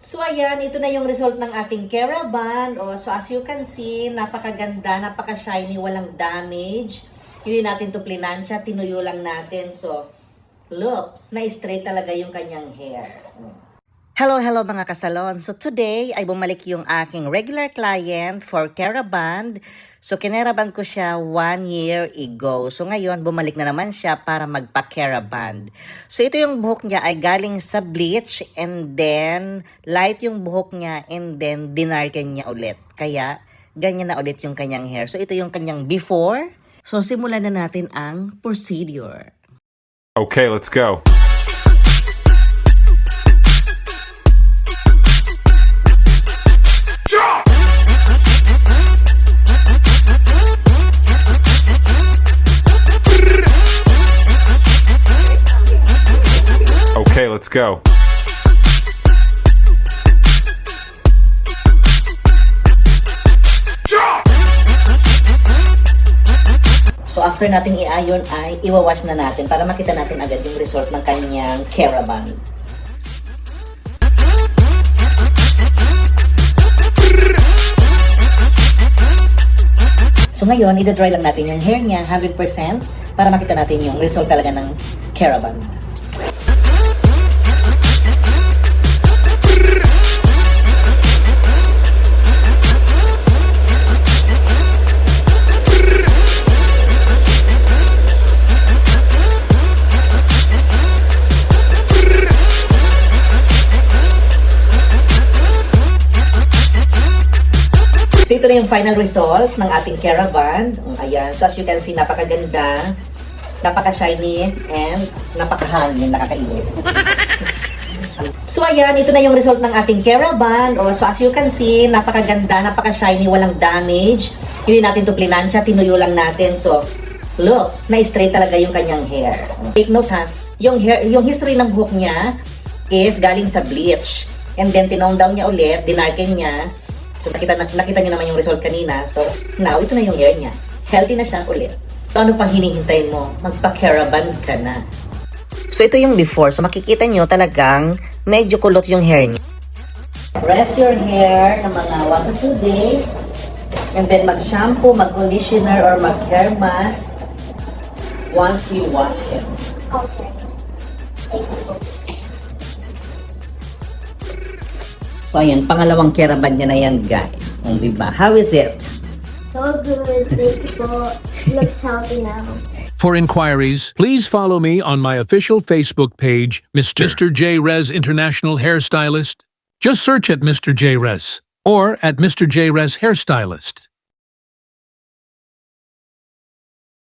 So ayan, ito na yung result ng ating Keraban. So as you can see, napakaganda, napaka-shiny, walang damage. Hindi natin to plinansya, tinuyo lang natin. So look, na-straight talaga yung kanyang hair. Hello mga kasalon. So today ay bumalik yung aking regular client for Keraban. So kineraban ko siya 1 year ago. So ngayon bumalik na naman siya para magpa-Keraban. So ito yung buhok niya ay galing sa bleach and then light yung buhok niya and then dinarken niya ulit. Kaya ganyan na ulit yung kanyang hair. So ito yung kanyang before. So simulan na natin ang procedure. Okay, let's go. Okay, let's go. So after nating i-iron ay iwawash na natin para makita natin agad yung result ng kanyang Keraban. So ngayon, i-dry lang natin yung hair niya 100% para makita natin yung result talaga ng Keraban. So ito na yung final result ng ating Keraban. Ayan. So as you can see, napakaganda, napaka-shiny, and napaka-hangin, nakakainis. So ayan, ito na yung result ng ating Keraban. So as you can see, napakaganda, napaka-shiny, walang damage. Hindi natin to plinansya, tinuyo lang natin. So look, na-straight talaga yung kanyang hair. Take note ha, yung history ng buhok niya is galing sa bleach. And then tinong down niya ulit, dinarken niya. So nakita niyo naman yung result kanina. So now, ito na yung hair niya. Healthy na siya ulit. So ano pang hinihintay mo? Magpa-Keraban ka na. So ito yung before. So makikita niyo talagang medyo kulot yung hair niya. Rest your hair ng mga 1 to 2 days. And then mag-shampoo, mag-conditioner, or mag-hair mask once you wash it. Okay. Thank you. So ayan, pangalawang Keraban niya na yan, guys. Diba? How is it? So good. Thank you po. Looks healthy now. For inquiries, please follow me on my official Facebook page, Mr. J. Rez International Hairstylist. Just search at Mr. J. Rez or at Mr. J. Rez Hairstylist.